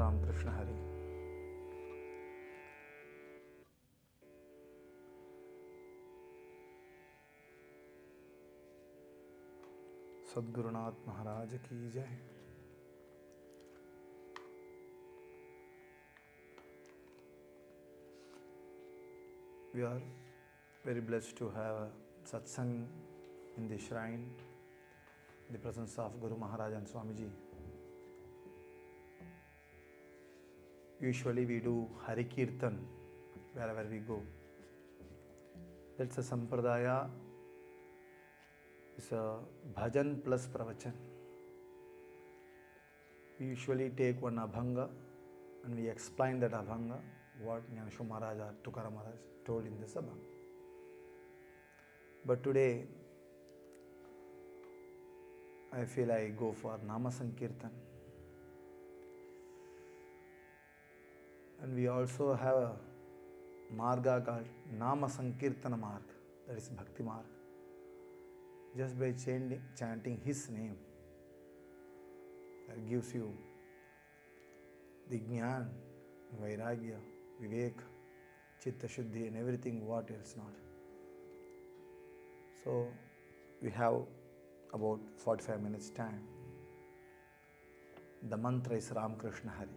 राम कृष्ण हरि। सद्गुरुनाथ महाराज की जय। We are very blessed to have a satsang in the shrine, in the presence of Guru Maharaj and Swamiji. Usually we do Hari Kirtan wherever we go. That's a sampradaya. It's a bhajan plus pravachan. We usually take one abhanga and we explain that abhanga, what Jnaneshwar Maharaj or Tukaram Maharaj told in this abhanga. But today I feel I go for Nama Sankirtan. And we also have a marga called Nama Sankirtana Marga, that is Bhakti Marga. Just by chanting his name, that gives you the Jnana, Vairagya, Viveka, Chitta Shuddhi and everything what else not. So we have about 45 minutes time. The mantra is Ram Krishna Hari.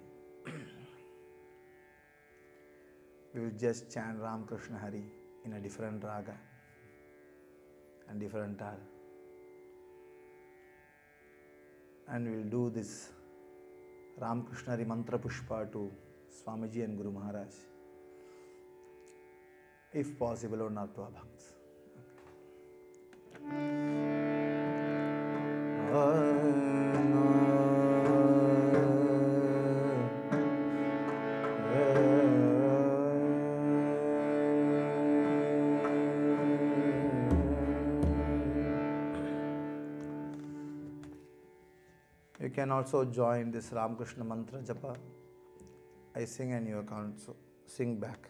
We will just chant Ram Krishna Hari in a different raga and different tal. And we will do this Ram Krishna Hari mantra pushpa to Swamiji and Guru Maharaj, if possible, or not to abhangs. You can also join this Ramakrishna mantra japa. I sing and you can also sing back.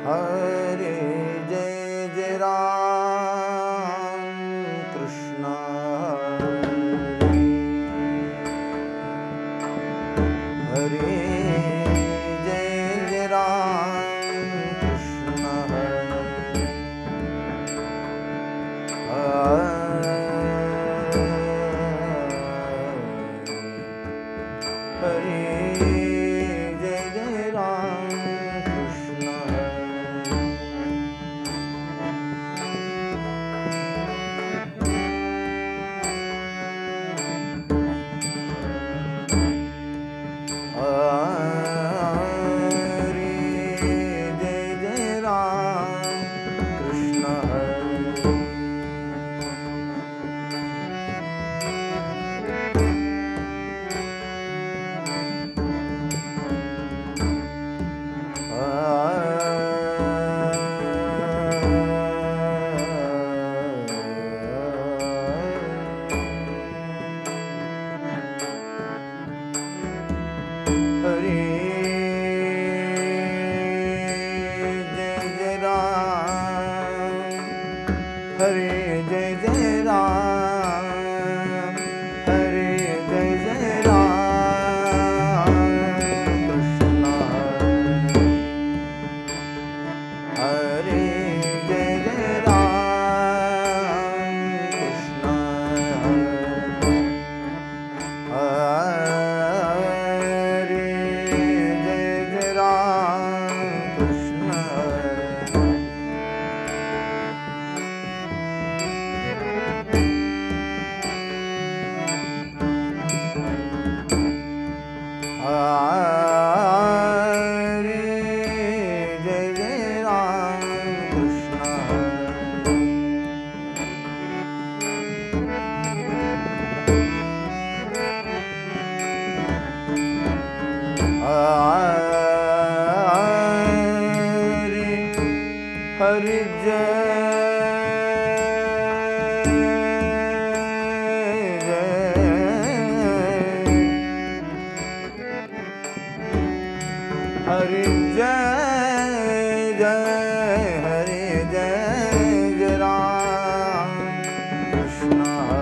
Hare Jai Jai Ram Krishna Hare Jai Jai Ram Krishna Krishna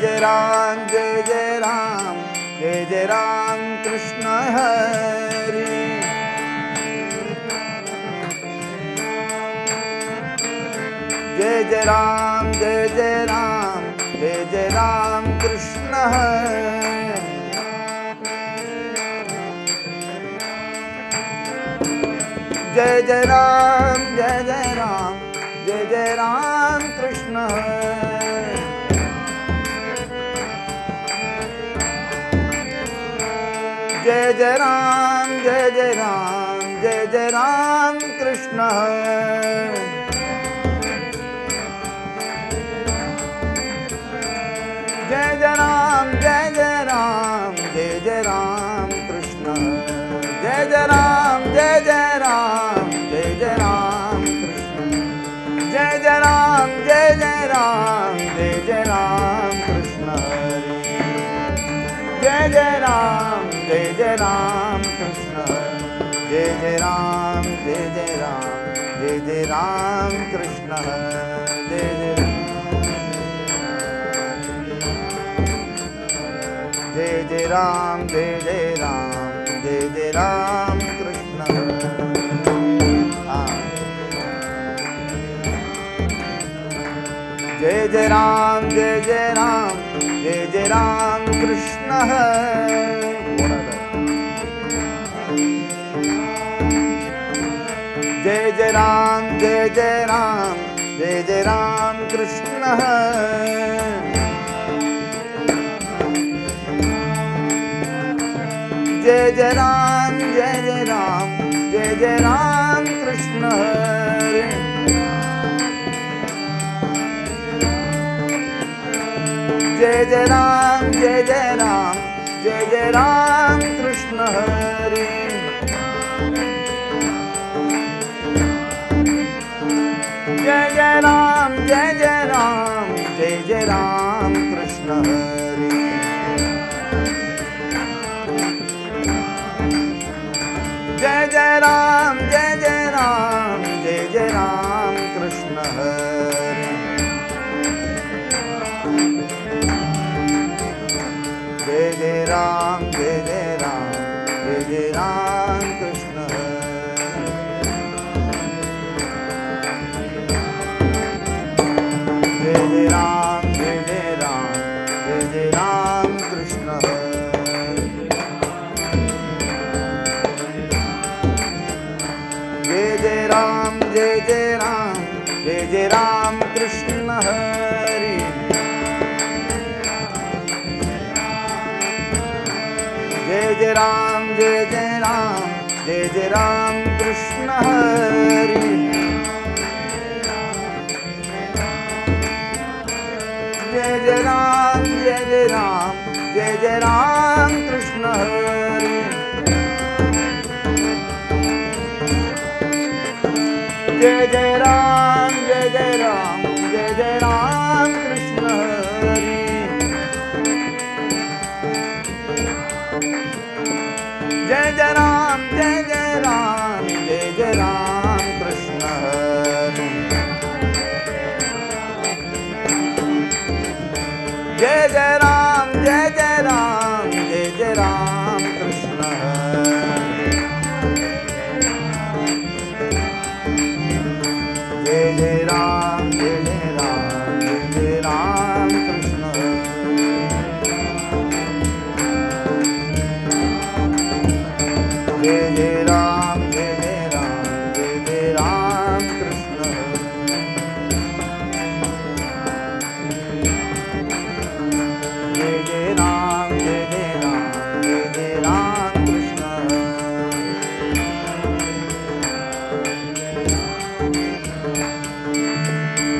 जय राम जय जय राम कृष्ण हरि जय जय राम कृष्ण हरि जय जय राम कृष्ण हरि जय जय राम कृष्ण हरि जय जय राम कृष्ण जय जय राम कृष्ण जय जय राम कृष्ण हरि जय जय राम कृष्ण जय जय राम कृष्ण जय जय राम कृष्ण जय जय राम कृष्ण जय जय राम कृष्ण जय जय राम कृष्ण हरे जय जय राम कृष्ण हरे जय जय राम कृष्ण हरे जय जय राम कृष्ण हरे जय जय राम कृष्ण हरे जय जय राम कृष्ण जय जय राम कृष्ण हरि जय जय राम कृष्ण हरि जय जय राम कृष्ण हरि जय जय राम कृष्ण हरि जय जय राम कृष्ण हरि जय जय राम कृष्ण हरि जय जय राम कृष्ण जय जय राम कृष्ण जय जय राम कृष्ण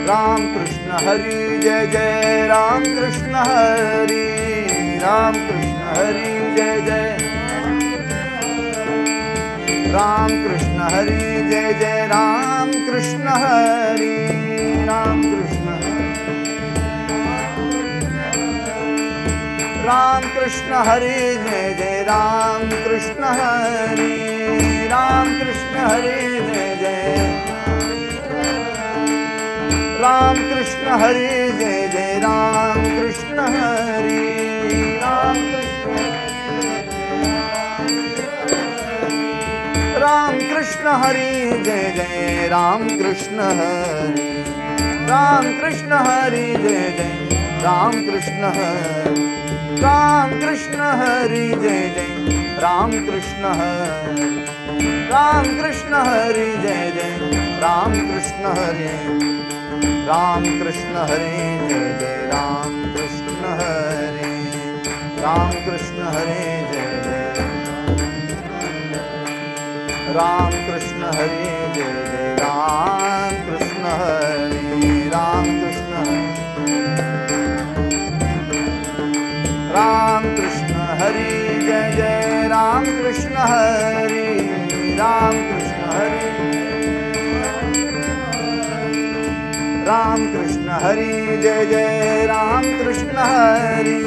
राम कृष्ण हरि जय जय राम कृष्ण हरि जय जय राम कृष्ण हरि जय जय राम कृष्ण हरि राम कृष्ण हरि जय जय राम कृष्ण हरि राम कृष्ण हरि जय जय राम कृष्ण हरि जय जय राम कृष्ण हरि कृष्ण हरि जय जय राम कृष्ण हरि राम कृष्ण हरि जय जय राम कृष्ण हरि राम कृष्ण हरि जय जय राम कृष्ण हरि राम कृष्ण हरि जय जय राम कृष्ण हरि राम कृष्ण हरि जय जय राम कृष्ण हरि राम कृष्ण हरि जय जय राम कृष्ण हरि जय जय राम कृष्ण हरि राम कृष्ण हरि जय जय राम कृष्ण हरि राम कृष्ण हरि राम कृष्ण हरि जय जय राम कृष्ण हरि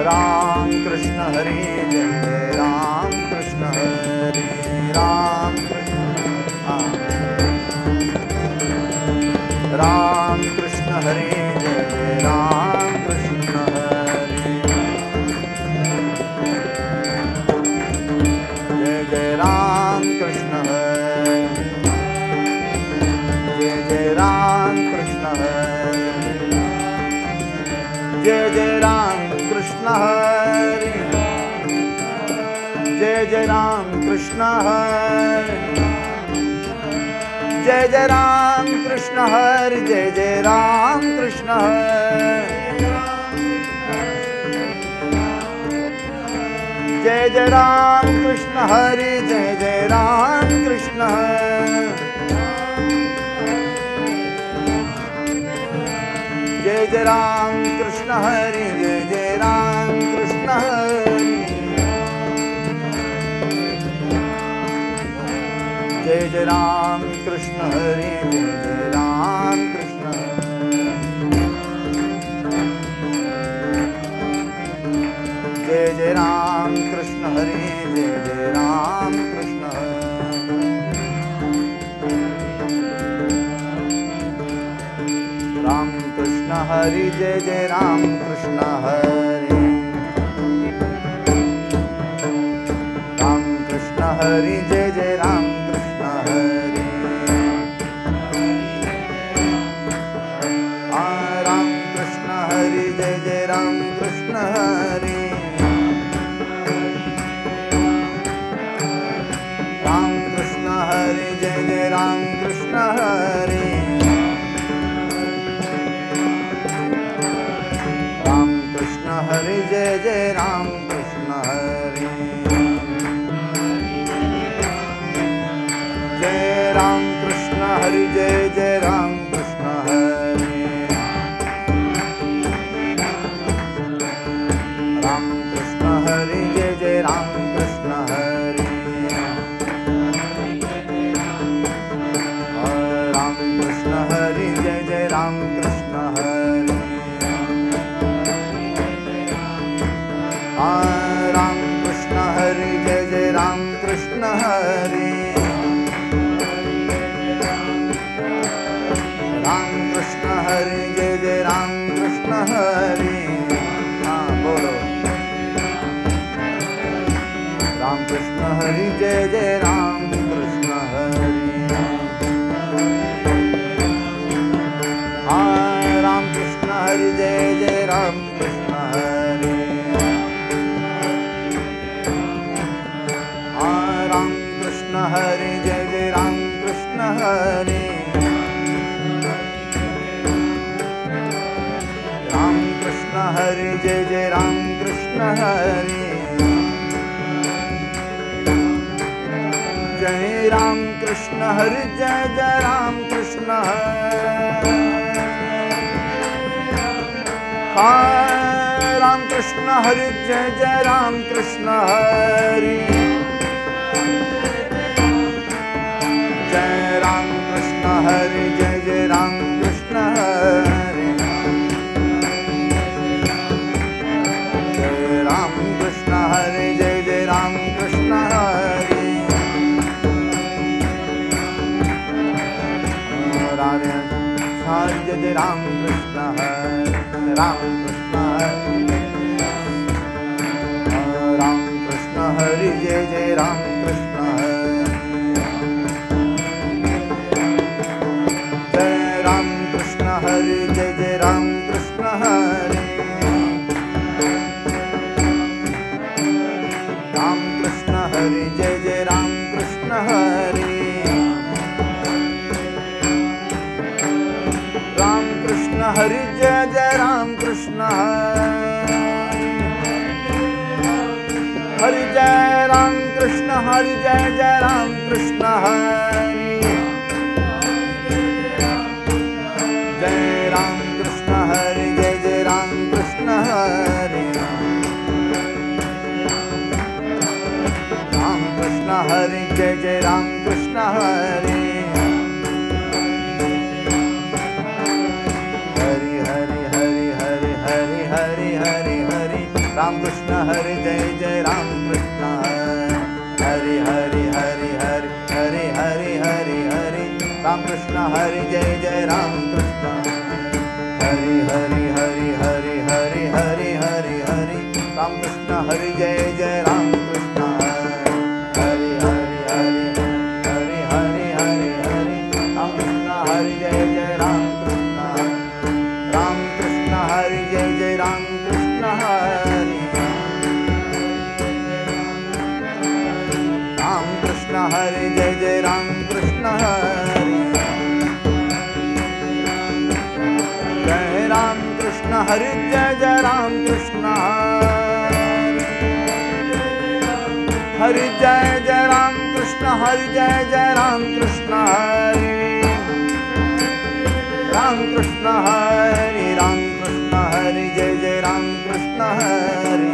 राम कृष्ण हरि जय जय राम कृष्ण हरि राम राम कृष्ण हरि जय जय राम कृष्ण हरि जय जय राम कृष्ण हरि जय जय राम कृष्ण हरि जय जय राम कृष्ण हरि जय जय राम कृष्ण हरि जय जय राम कृष्ण हरि जय जय राम कृष्ण हरि जय जय राम कृष्ण हरि जय जय राम कृष्ण जय जय राम कृष्ण हरि जय जय राम कृष्ण हरि जय जय राम कृष्ण हरि जय जय राम कृष्ण जय जय राम कृष्ण हरि जय जय राम कृष्ण राम कृष्ण हरि जय जय राम कृष्ण हरि राम कृष्ण हरि जय जय राम कृष्ण हरि राम कृष्ण हरि जय जय राम कृष्ण हरि राम कृष्ण हरि जय जय राम कृष्ण हरि राम कृष्ण हरि जय जय राम कृष्ण हरि जय राम कृष्ण हरि जय जय राम कृष्ण हरि राम कृष्ण हरि जय जय राम कृष्ण हरि राम कृष्ण हरि जय जय राम कृष्ण हरि राम कृष्ण हरि जय जय राम कृष्ण हरि राम कृष्ण हरि जय जय राम कृष्ण हरि बोलो राम कृष्ण हरि जय जय राम कृष्ण हरि राम कृष्ण हरि जय जय राम कृष्ण हरि राम कृष्ण हरि जय जय राम कृष्ण हरि राम कृष्ण हरि जय जय राम कृष्ण हरि जय राम कृष्ण हरि जय जय राम कृष्ण हरि राम कृष्ण हरि जय जय राम कृष्ण हरि जय राम कृष्ण हरि जय जय राम कृष्ण हरि जय राम कृष्ण हरि जय जय राम कृष्ण हरि राधे हरि जय जय राम कृष्ण हरि राम कृष्ण हरि राम जय जय राम कृष्ण जय राम कृष्ण हरे जय जय राम कृष्ण हरे राम कृष्ण हरे जय जय राम कृष्ण हरे राम कृष्ण हरे जय जय राम कृष्ण हरि जय राम कृष्ण हरि जय जय राम कृष्ण हरि जय राम कृष्ण हरि जय जय राम कृष्ण हरि राम कृष्ण हरि जय जय राम कृष्ण हरि हरि हरि हरि हरि हरि हरि हरि हरि राम कृष्ण हरि जय जय राम कृष्ण हरि हरि हरि हरि हरि हरि हरि हरि राम कृष्ण हरि जय जय राम कृष्ण हरि हरि हरि हरि हरि हरि हरि हरि राम कृष्ण हरि जय जय राम कृष्ण हरि हरि हरि हरि हरि हरि हरि राम कृष्ण हरि जय जय राम कृष्ण राम कृष्ण हरि जय जय राम कृष्ण हरि राम कृष्ण हरि जय जय राम कृष्ण हरि जय राम कृष्ण हरि जय जय राम कृष्ण हरि जय जय राम कृष्ण हरि जय जय राम कृष्ण हरि राम कृष्ण हरि जय जय राम कृष्ण हरि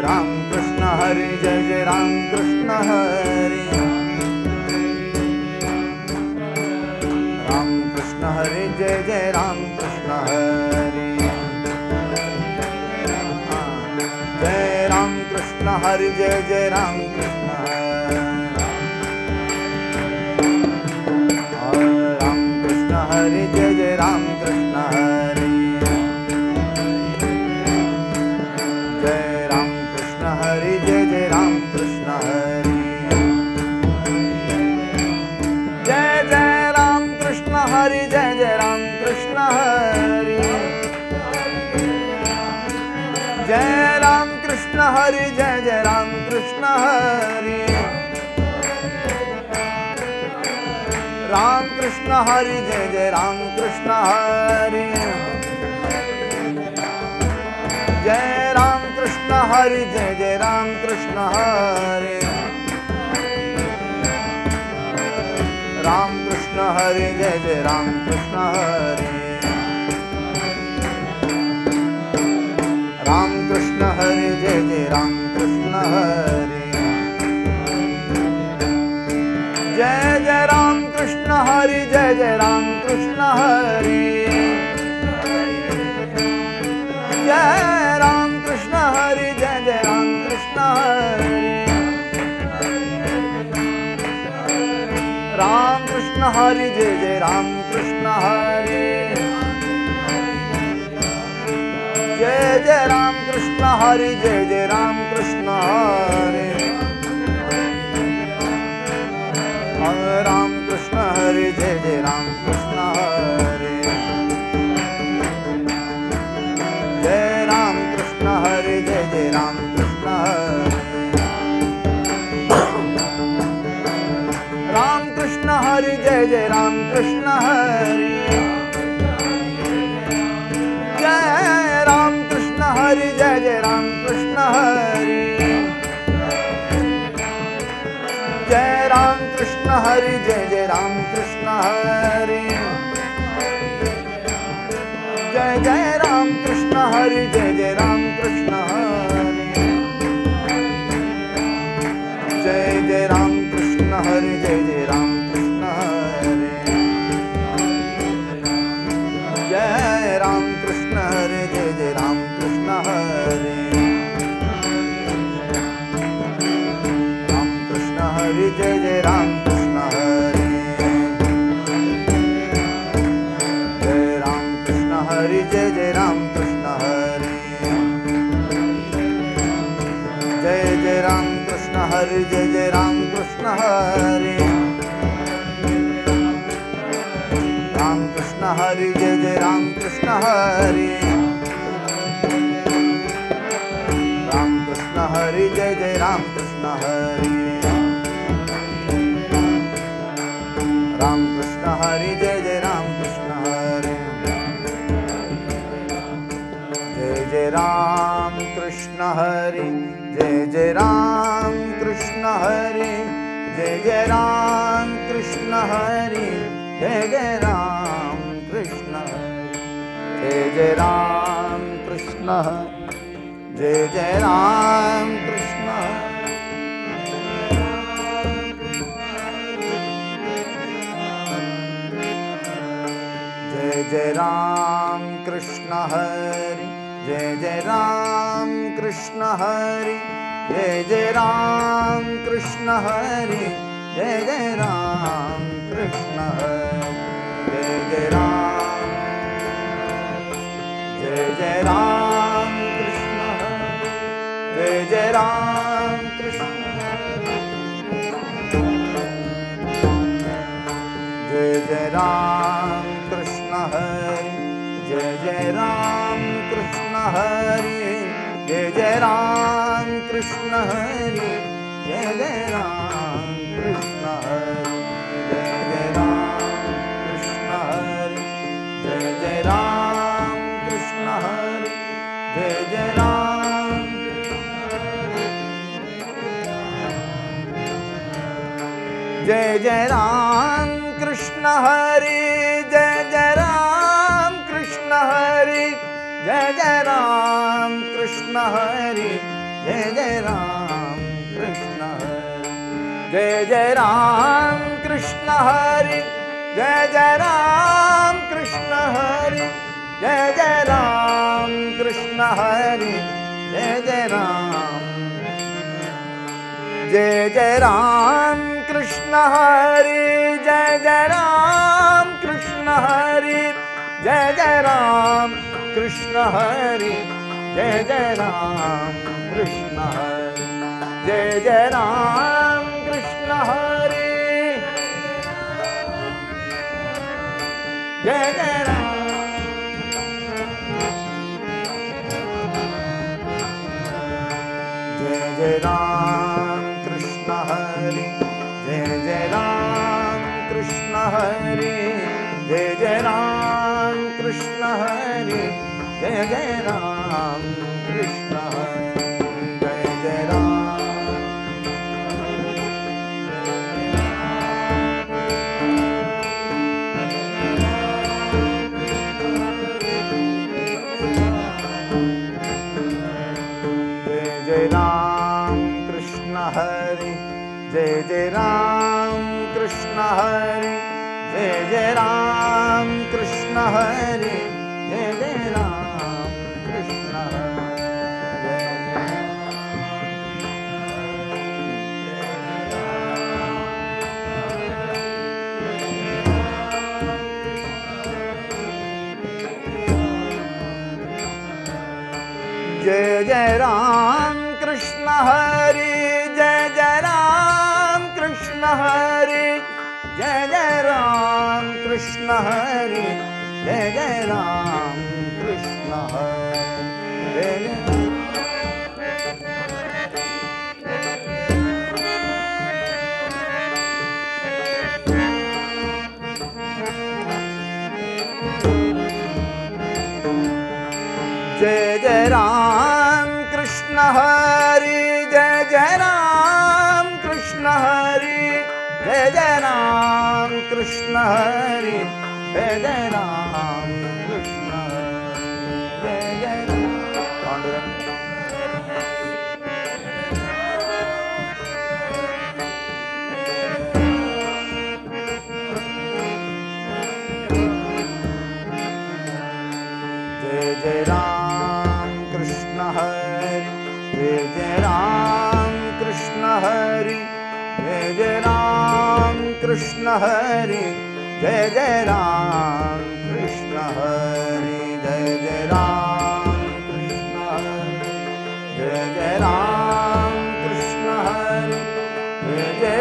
राम कृष्ण हरि जय जय राम कृष्ण हरि राम कृष्ण हरि जय जय राम कृष्ण हरि जय राम कृष्ण हरि जय जय राम कृष्ण राम कृष्ण हरि जय जय राम कृष्ण हरि जय राम कृष्ण हरि जय जय राम कृष्ण हरि जय जय राम कृष्ण हरि जय जय राम कृष्ण हरि जय राम कृष्ण हरि जय जय राम कृष्ण हरि राम कृष्ण हरि जय जय राम कृष्ण हरि जय राम कृष्ण हरि जय जय राम कृष्ण हरि राम कृष्ण हरि जय जय राम कृष्ण हरि राम कृष्ण हरि जय जय राम कृष्ण हरि जय जय राम कृष्ण हरि जय जय राम कृष्ण हरि जय राम कृष्ण हरि जय जय राम कृष्ण हरि राम कृष्ण हरि जय जय राम कृष्ण हरि जय जय राम कृष्ण हरि जय जय राम कृष्ण हरि राम कृष्ण हरि जय जय राम कृष्ण हरि जय राम कृष्ण हरि जय जय राम कृष्ण हरि राम कृष्ण हरि जय जय राम कृष्ण हरि जय राम कृष्ण हरि जय जय राम कृष्ण हरि जय राम कृष्ण हरि जय जय राम कृष्ण हरि जय जय राम कृष्ण हरि जय जय राम कृष्ण हरि जय जय राम कृष्ण हरि जय जय राम कृष्ण हरि जय राम कृष्ण हरि जय जय राम कृष्ण हरि राम कृष्ण हरि जय जय राम कृष्ण हरि जय राम कृष्ण हरि जय जय राम कृष्ण हरि हरे जय जय राम कृष्ण हरे राम कृष्ण हरे जय जय राम कृष्ण हरे राम कृष्ण हरे जय जय राम कृष्ण हरे राम कृष्ण हरे जय जय राम कृष्ण हरे जय जय राम कृष्ण हरे जय जय राम कृष्ण हरे जय जय राम कृष्ण हरे जय जय राम कृष्ण जय जय राम कृष्ण जय जय राम कृष्ण जय जय राम कृष्ण हरे जय जय राम कृष्ण हरे जय जय राम कृष्ण हरे जय जय राम कृष्ण हरे जय जय राम जय जय राम कृष्ण जय जय राम कृष्ण जय जय राम कृष्ण हरे जय जय राम कृष्ण हरे जय जय राम कृष्ण हरे जय जय राम कृष्ण हरे जय जय राम कृष्ण हरे जय जय राम कृष्ण हरे जय जय राम जय जय राम कृष्ण हरे जय जय राम कृष्ण हरे जय जय राम कृष्ण हरे जय जय राम कृष्ण हरे जय जय राम कृष्ण हरे जय जय राम कृष्ण हरे जय जय राम कृष्ण हरे जय जय राम जय जय राम कृष्ण हरे जय जय राम कृष्ण हरे जय जय राम कृष्ण हरे जय जय राम कृष्ण हरे जय जय राम कृष्ण हरे जय जय राम जय जय राम कृष्ण हरे जय जय राम कृष्ण हरे जय जय राम कृष्ण हरे जय जय राम कृष्ण हरे जय जय राम जय जय राम कृष्ण हरे जय जय राम कृष्ण हरे जय जय राम कृष्ण हरे जय जय राम कृष्ण हरे जय जय राम कृष्ण हरे जय जय राम कृष्ण हरे जय जय राम कृष्ण हरे जय जय राम कृष्ण हरे जय जय राम कृष्ण हरे जय जय राम कृष्ण हरे जय जय राम कृष्ण हरे जय जय राम कृष्ण हरे जय जय पांडुरंग जय जय राम कृष्ण हरे जय जय राम कृष्ण हरे जय जय राम कृष्ण हरे जय जय राम कृष्ण हरे जय जय राम कृष्ण हरे जय जय राम कृष्ण हरे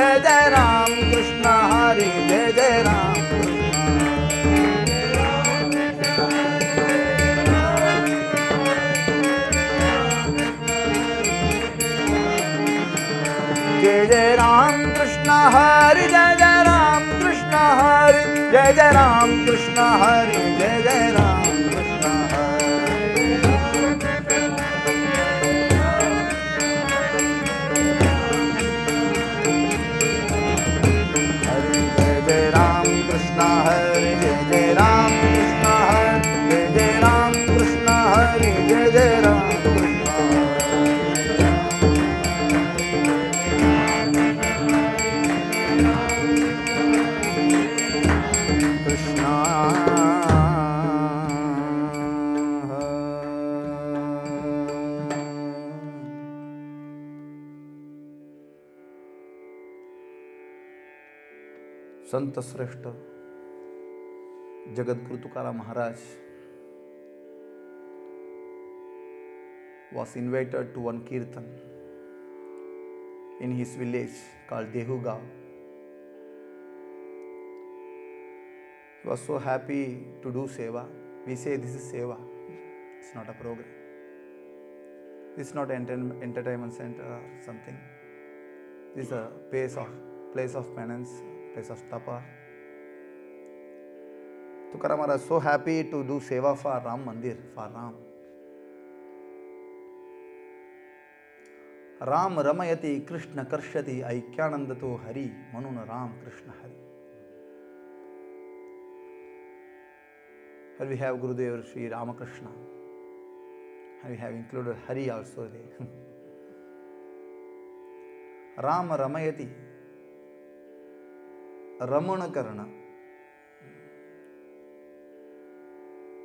Jai Jai Ram Krishna Hari, Jai Jai Ram Krishna Jai Jai Ram Krishna Hari, Jai Jai Ram Krishna Hari, Jai Jai Ram Krishna Hari, Jai Jai Ram Krishna Hari. Jai Jai Ram Krishna Hari, Jai Jai Ram Krishna Hari, Jai Jai Ram Krishna Hari, Jai Jai Ram Krishna Hari. Krishna संत श्रेष्ठ Jagadguru Tukaram Maharaj was invited to one kirtan in his village called Dehugaon. He was so happy to do seva. We say this is seva. It's not a program. This is not an entertainment center or something. This is a place of penance, place of tapa. Tukaram Maharaj so happy to do seva for Ram Mandir, for Ram. Ram Ramayati Krishna Karshati Aikyanandato Hari Manuna Ram Krishna Hari. Here we have Gurudev Sri Ramakrishna. And we have included Hari also there. Ram Ramayati Ramana Karana.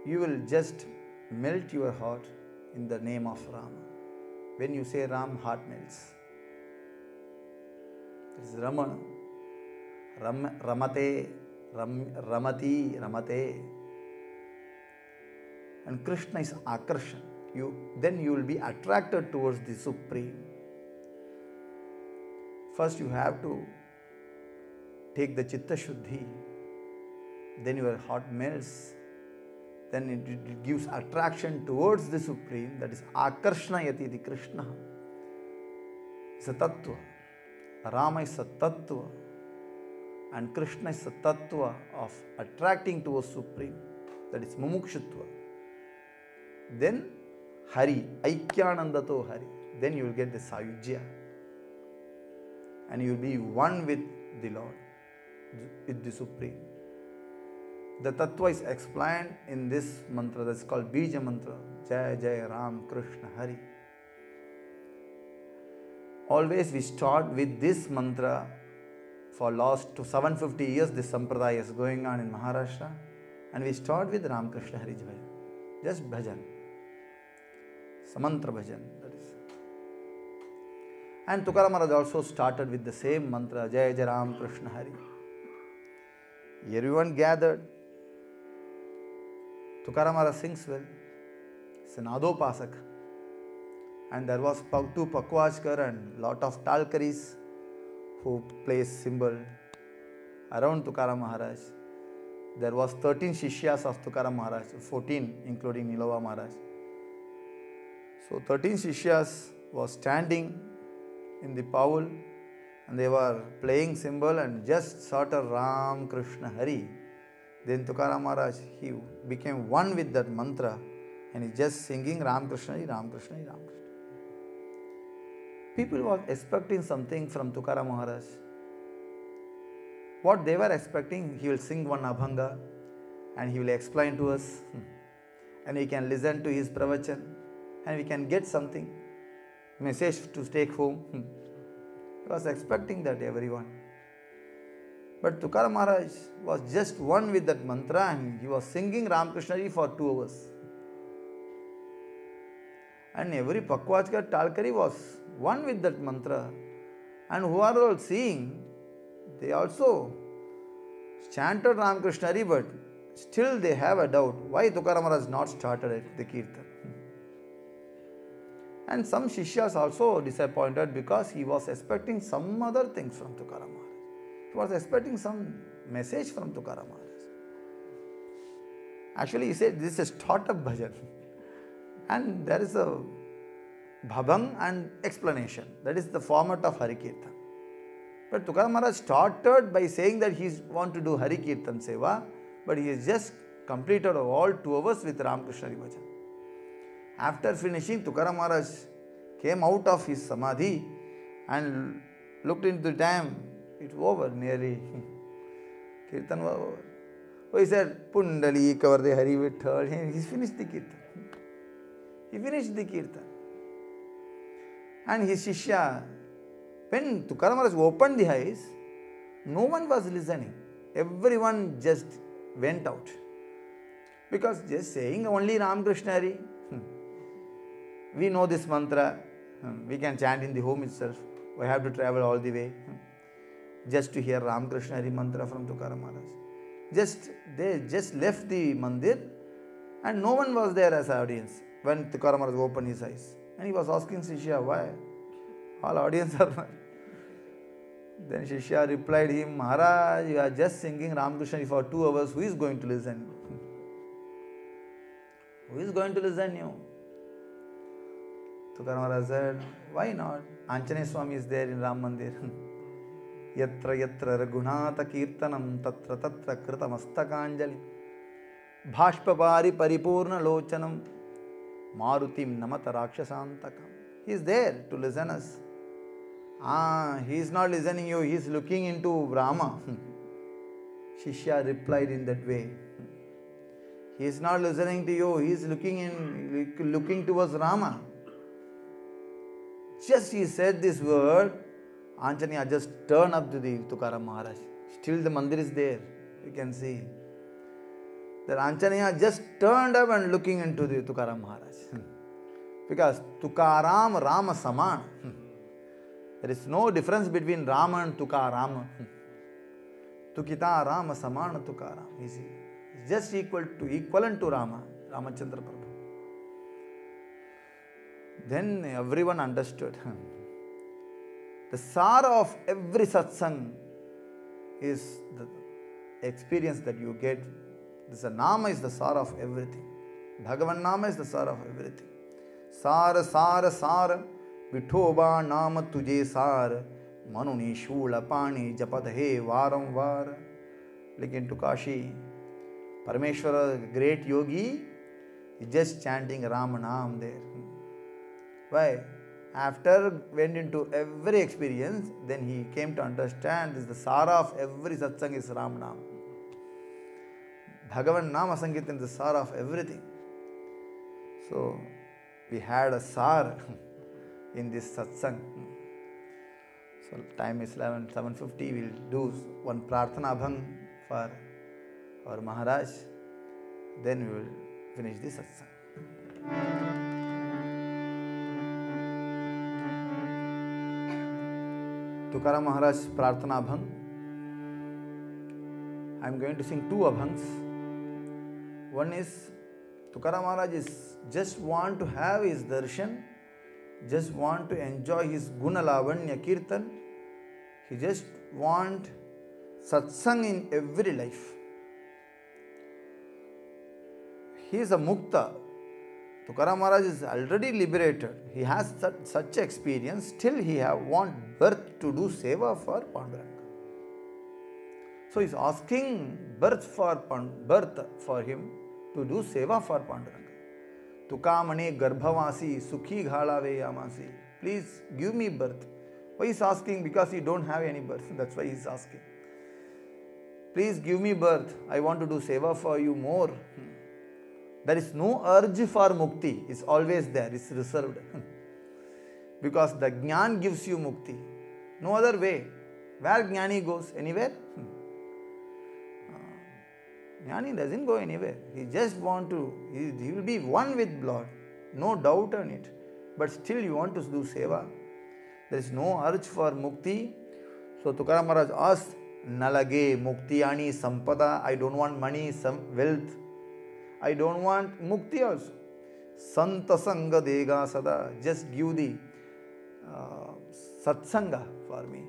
You will just melt your heart in the name of Rama. When you say Ram, heart melts. This is Ramana. Ramate, Ramati, Ramate. And Krishna is Akarshan. Then you will be attracted towards the Supreme. First you have to take the Chitta Shuddhi. Then your heart melts. Then it gives attraction towards the Supreme. That is Akarshnayati, the Krishna. It's a Tattva. Rama is a Tattva. And Krishna is a Tattva of attracting towards Supreme. That is Mumukshutva. Then Hari, Aikyanandato Hari. Then you will get the Sayujya. And you will be one with the Lord, with the Supreme. The Tattva is explained in this mantra that is called Bija Mantra. Jai Jai Ram Krishna Hari. Always we start with this mantra. For last 750 years this sampradaya is going on in Maharashtra. And we start with Ram Krishna Hari Bhajan. Just bhajan. Samantra bhajan. That is. And Tukaram Maharaj also started with the same mantra. Jai Jai Ram Krishna Hari. Everyone gathered. Tukaram Maharaj sings well. It's an Adopasak. And there was two Pakwajkar and lot of Talkaris who plays cymbal around Tukaram Maharaj. There was 13 Shishyas of Tukaram Maharaj, 14 including Nilova Maharaj. So 13 Shishyas was standing in the Paul and they were playing cymbal and just sort of Ram Krishna Hari. Then Tukaram Maharaj, he became one with that mantra and he just singing Ram Krishna Hari, Ram Krishna Hari, Ram Krishna. People were expecting something from Tukaram Maharaj. What they were expecting, he will sing one Abhanga and he will explain to us and we can listen to his pravachan and we can get something, message to take home. He was expecting that everyone. But Tukaram Maharaj was just one with that mantra and he was singing Ram Krishna Hari for 2 hours. And every Pakwajkar Talkari was one with that mantra. And who are all seeing, they also chanted Ram Krishna Hari, but still they have a doubt. Why Tukaram Maharaj not started the Kirtan? And some Shishyas also disappointed because he was expecting some other things from Tukaram Maharaj. He was expecting some message from Tukaram Maharaj. Actually, he said this is a startup bhajan. And there is a bhabang and explanation. That is the format of Hari Kirtan. But Tukaram Maharaj started by saying that he want to do Hari Kirtan Seva, but he has just completed all 2 hours with Ramakrishna Hari Bhajan. After finishing, Tukaram Maharaj came out of his samadhi and looked into the time. It's over nearly. Kirtan was over. So he said, Pundali Kavarde Hari Vitthal. He finished the Kirtan. He finished the Kirtan. And his Shishya, when Tukaram Maharaj opened the eyes, no one was listening. Everyone just went out. Because just saying only Ramakrishna Hari, we know this mantra, we can chant in the home itself. We have to travel all the way just to hear Ramakrishna Hari mantra from Tukaram Maharaj. They just left the mandir and no one was there as audience when Tukaram Maharaj opened his eyes. And he was asking Shishya, why? All audience are there. Then Shishya replied him, Maharaj, you are just singing Ramakrishna Hari for 2 hours. Who is going to listen? Who is going to listen you? Tukaram Maharaj said, why not? Anjaneya Swami is there in Ram Mandir. Yatra yatra raghunatha kirtanam tatra tatra krita mastakanjali bhashpapari paripurna lochanam marutim namata rakshasantakam. He is there to listen us. He is not listening you, he is looking into Rama. Shishya replied in that way. He is not listening to you, he is looking towards Rama. Just he said this word, Anjaneya just turned up to the Tukaram Maharaj. Still the mandir is there, you can see. That Anjaneya just turned up and looking into the Tukaram Maharaj. Because Tukaram, Rama Saman. There is no difference between Rama and Tukaram. Tukita Rama Samana Tukaram. It's just equivalent to Rama, Ramachandra Prabhu. Then everyone understood. The sara of every satsang is the experience that you get. This Nama is the sara of everything. Bhagavan Nama is the sara of everything. Sara, Sara, Sara, Vithoba Nama Tuje Sara, Manuni Shula Pani Japad He Varam Var. Like into Kashi, Parameshwara, great yogi, is just chanting Ram Naam there. Why? After went into every experience, then he came to understand this the sara of every satsang is Ram Naam. Bhagavan Nama Sankirtan is the sara of everything. So, we had a sar in this satsang. So, time is 7:50. We will do one Prarthana Bhang for our Maharaj. Then we will finish the satsang. Tukaram Maharaj Prarthana Abhang. I am going to sing 2 abhangs. One is Tukaram Maharaj is just want to have his darshan, just want to enjoy his guna lavanya kirtan. He just want satsang in every life. He is a mukta. Tukaram Maharaj is already liberated. He has such experience. Still he want birth to do seva for Panduranga. So he is asking birth for him to do seva for Panduranga. Tukamane garbhavasi sukhi ghalave yamasi. Please give me birth. Why he is asking? Because he don't have any birth. That's why he is asking. Please give me birth. I want to do seva for you more. There is no urge for mukti. It's always there. It's reserved. Because the jnana gives you mukti. No other way. Where jnani goes? Anywhere? Jnani doesn't go anywhere. He just want to, he will be one with Lord. No doubt on it. But still you want to do seva. There is no urge for mukti. So Tukaram Maharaj asked, Nalage mukti ani sampada. I don't want money, some wealth. I don't want mukti also. Santa Sangha Dega Sada. Just give the Satsanga for me.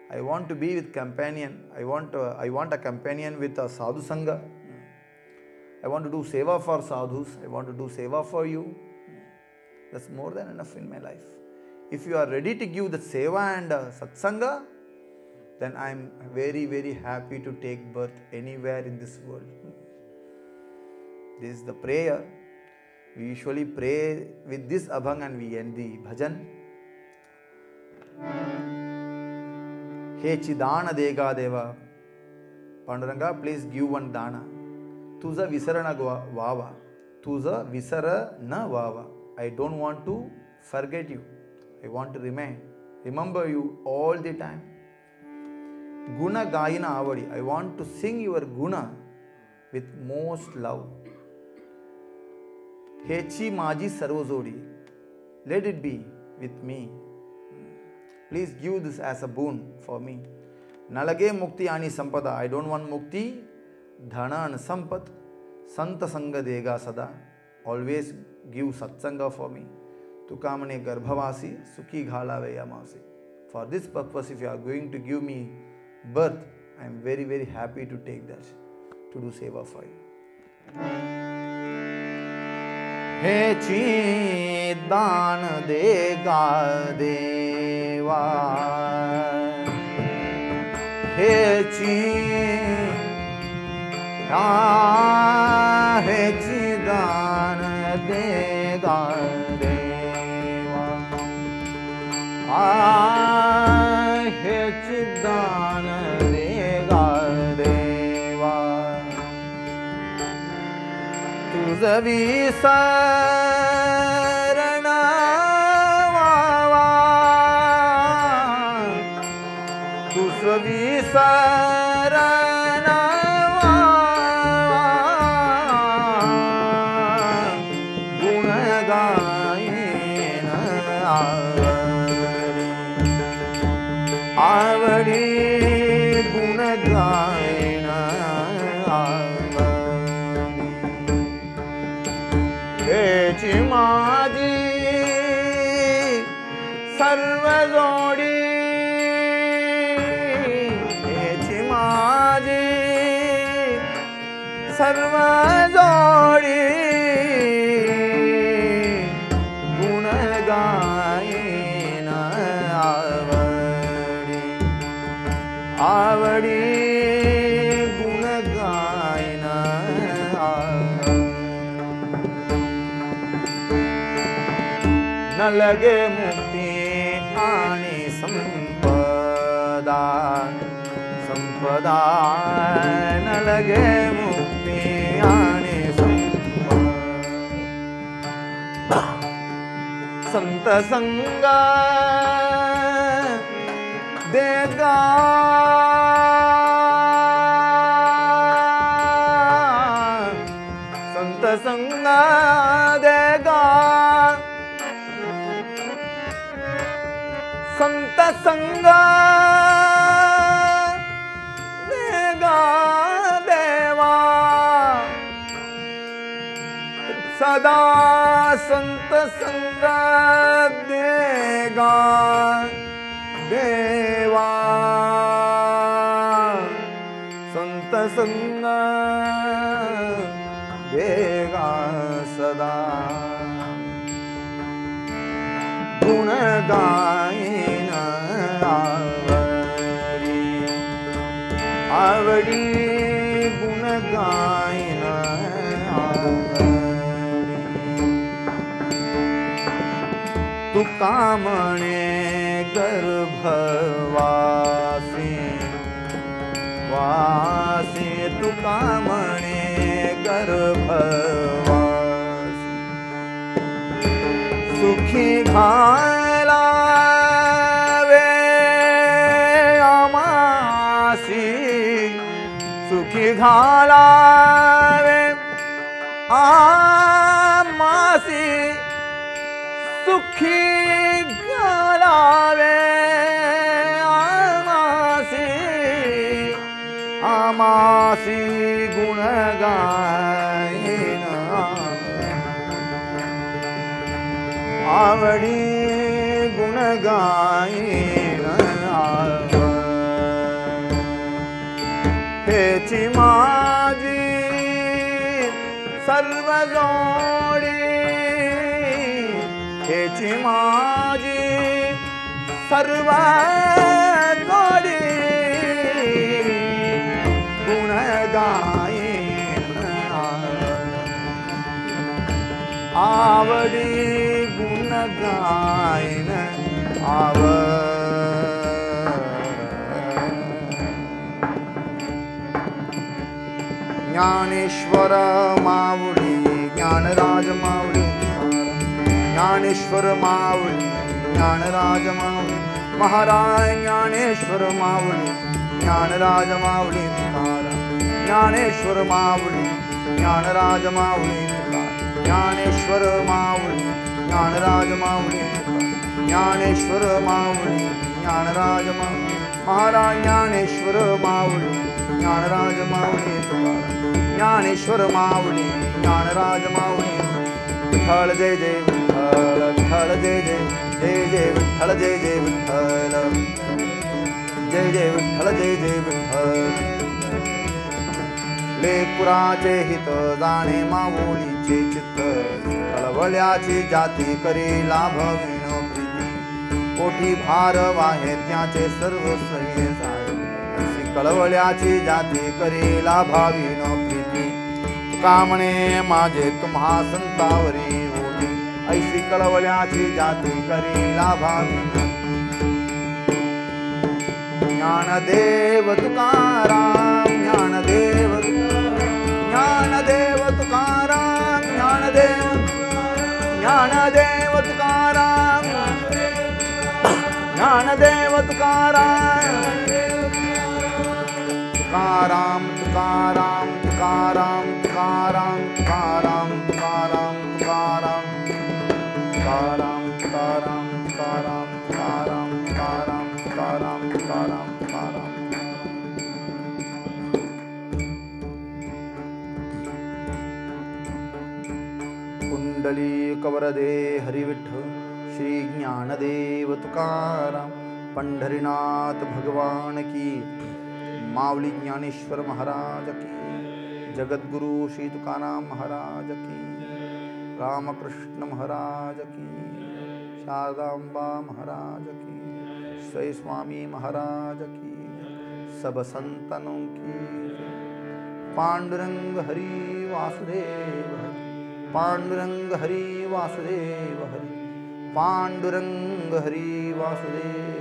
I want to be with companion. I want a companion with a Sadhu Sangha. I want to do seva for sadhus. I want to do seva for you. That's more than enough in my life. If you are ready to give the seva and satsanga, then I am very, very happy to take birth anywhere in this world. This is the prayer. We usually pray with this abhang and we end the bhajan. He Chidana Dega Deva. Panduranga, please give one dana. Tuza Visarana Vava. Tuza Visarana Vava. I don't want to forget you. I want to remember you all the time. Guna Gayana Avadi. I want to sing your guna with most love. Hechi Maji Sarvazodi. Let it be with me. Please give this as a boon for me. Nalage Mukti Ani Sampada. I don't want Mukti. Dhana and Sampat. Santa Sangha Dega Sada. Always give Satsanga for me. Tukamane Garbhavasi. Sukhi Ghala Vayamasi. For this purpose, if you are going to give me birth, I am very, very happy to take that. To do seva for you. He Chidan Dega Deva. He Chidan Dega Deva. He Chidan Dega Deva. Tuza Visarana Vava. Tuza Visarana Avadi Gunagayana Avadi Hechi Maji Sarvazodi Hechi Maji Sarvazodi Gunagayana Avadi Gunagayana Nalage Mukti Ani Sampada Sampada Nalage Mukti Ani Sampada Santa Sangha Dega Santa Sangha Dega Santa Sangha Dega Deva Sada Santa Sangha Dega Deva Santa Sangha Dega Sada Gunagayana Avadi Gunagayana Avadi Tukamane Garbhavasi Vasi Tukamane Garbhavasi Sukhi Ghala Ve Amasi Sukhi Ghala Ve Amasi Sukhi Ghala Ve Amasi Gunagayana आवडी गुण गाईन हेची माझी सर्व जोडी हेची माझी सर्व जोडी गुण गाईन आवडी गुण गाईन ज्ञानेश्वर माऊली ज्ञानराज माऊली ज्ञानेश्वर माऊली ज्ञानराज माऊली महाराज ज्ञानेश्वर माऊली ज्ञानराज माऊली ज्ञानेश्वर माऊली ज्ञानराज माऊली ज्ञानेश्वर माऊली ज्ञानराज माऊली ज्ञानेश्वर माऊली ज्ञानराज माऊली महाराज ज्ञानेश्वर माऊली ज्ञानराज माऊली ज्ञानेश्वर माऊली ज्ञानराज माऊली विठ्ठल जय जय विठ्ठल विठ्ठल जय जय जय जय विठ्ठल जय जय विठ्ठल जय जय विठ्ठल जय जय विठ्ठल लेकुराचे हित जाणे माऊलीचे चित्त कळवळ्याची जाती करी लाभविण प्रीती कोठी भार वाहे त्याचे सर्व सही जाय कळवळ्याची जाती करी लाभाविण प्रीती कामणे माझे तुम्हा संतावरी होती ऐसी कळवळ्याची जाती करी लाभाविण ज्ञानदेव तुकाराम ज्ञानदेव ज्ञानदेव तुकाराम ज्ञानदेव ज्ञानदेव तुकाराम ज्ञानदेव तुकाराम तुकाराम तुकाराम तुकाराम तुकाराम तुकाराम तुकाराम तुकाराम तुकाराम तुकाराम तुकाराम तुकाराम तुकाराम तुकाराम तुकाराम तुकाराम कुंडली कवरदे हरिविठ्ठल श्री ज्ञानदेव तुकाराम पंढरीनाथ भगवान की माऊली ज्ञानेश्वर महाराज की जगद्गुरु श्री तुकाराम महाराज की रामकृष्ण महाराज की शारदांबा महाराज की श्री स्वामी महाराज की सब संतनों की पांडुरंग हरि वासुदेव हरि पांडुरंग हरि वासुदेव हरि पांडुरंग हरि वासुदेव